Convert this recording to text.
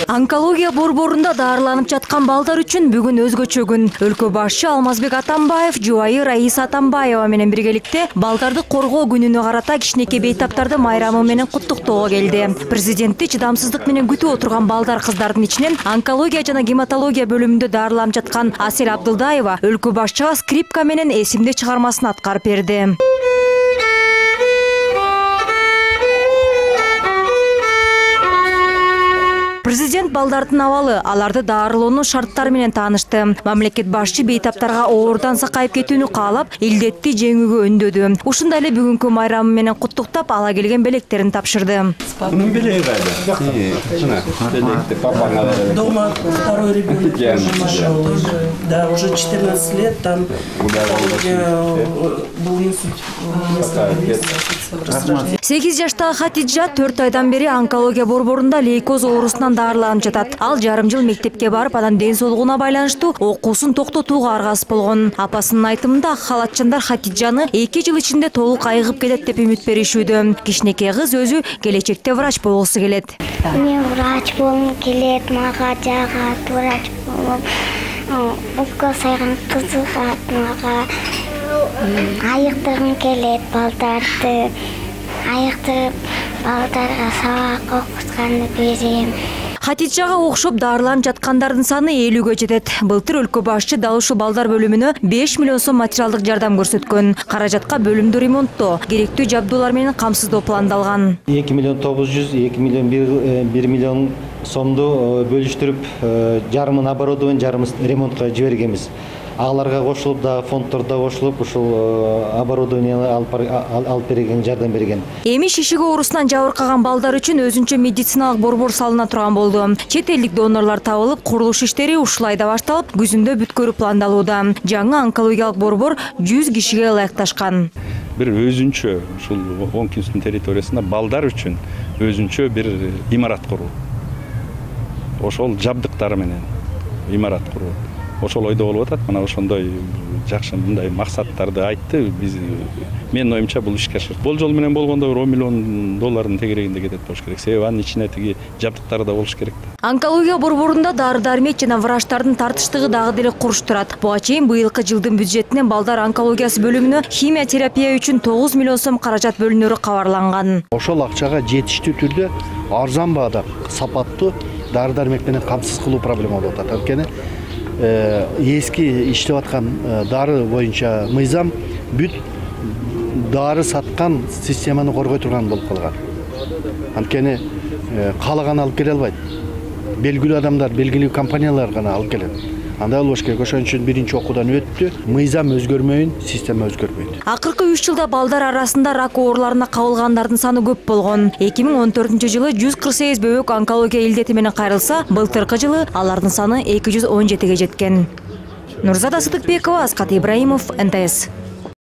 Онкология борборунда даарыланып жаткан балдар үчүн бүгүн өзгөчө күн. Өлкө башчы Алмазбек Атамбаев жубайы Раиса Атамбаева менен биргеликте балдарды коргоо күнүнө карата кичинекей бейтаптарды майрамы менен куттуктоого келди. Президентти чыдамсыздык менен күтүп отурган балдар кыздардын ичинен онкология жана гематология бөлүмүндө даарыланып жаткан Асель Абдылдаева өлкө башчыга скрипка менен эсимде чыгармасын аткарып берди. Президент балдардын абалы, аларды даарылоонун шарттары менен таанышты. Мамлекет башчы бейтаптарга оордан сакайып кетүүнү каалап, илдетти жеңүүгө үндөдү. Ушундай эле бүгүнкү майрамы менен куттуктап, ала келген белектерин тапшырды. Дома второй ребенок тоже нашел. Да, уже 14 лет там был инсульт. 8 жаштагы Хатиджа 4 айдан бери онкология борборунда лейкоз оорусунан даарыланып жатат. Ал жарым жыл мектепке барып, анан ден соолугуна байланыштуу окуусун токтотууга аргасыз болгон. Апасынын айтымында ак халатчандар Хатиджаны 2 жыл ичинде толук айыгып кетет деп үмүт беришүүдө. Кичинекей кыз өзү келечекте врач болгусу келет. Мен врач болгум келет, мага жагат врач болуп. Укка сайган кызыгат мага. Айыктыргым келет балдарды. Айыктырып балдарга сабак окутканды берем. Хатиджага окшоп даарыланып жаткандардын саны 50-ге жетет. Былтыр өлкө башчы дал ушул балдар бөлүмүнө 5 миллион сом материалдык жардам көрсөткөн. Каражатка бөлүмдү ремонттоо, керектүү жабдуулар менен камсыздоо пландалган. 2 миллион 900, 2 миллион 1 миллион сомду бөлүштүрүп, жарымын оборудование, жарымын ремонтко жибергенбиз. Аларга кошулуп да фонддордо кошулуп ушул оборудование алып берген, жардам берген. Эми шишик оорусунан жабыркаган балдар үчүн өзүнчө медициналык борбор салына турган болду. Чет элдик донорлор табылып, курулуш иштери ушул айда башталып, күзүндө бүткөрү пландалууда. Жаңы онкологиялык борбор 100 кишиге ылайыкташкан. Бир өзүнчө ушул Оңкүнстүн территориясында балдар үчүн өзүнчө бир имарат куруу. Ошол жабдыктары менен имарат куруу. Ошол ойдо болуп атат. Мына ошондой жакшы мындай максаттарды айтты. Менин оюмча бул ишке ашат. Болжол менен болгондо 10 миллион доллардын тегерегинде кетет болуш керек. Себеби анын ичине тиги жабдыктары да болуш керек. Онкология борборунда дары-дармек жана врачтардын тартыштыгы дагы деле куруш турат. Буга чейин быйылкы жылдын бюджетинен балдар онкологиясы бөлүмүнө химия терапия үчүн 9 миллион сом каражат бөлүнөрү кабарланган. Ошол акчага жетиштүү түрдө арзан баада сапаттуу дары-дармек менен камсыз кылуу проблема болуп атат. Анткени эски иштеп аткан дары боюнча мыйзам бүт дары саткан системаны коргой турган болуп калган. Анткени каалаган алып келе албайт. Белгилүү адамдар, белгилүү компаниялар гана алып келет. Андай болуш керек. Ошон үчүн биринчи окуудан өттү. Мыйзам өзгөрмөйүн, система өзгөрбөйт. Акыркы 3 жылда балдар арасында рак ооруларына кабылгандардын саны көп болгон. 2014-жылы 148 бөбөк онкология илдети менен кайрылса, былтыркы жылы алардын саны 217-ге жеткен. Нурзада Сыдыкбекова, Аскат Ибраимов, НТС.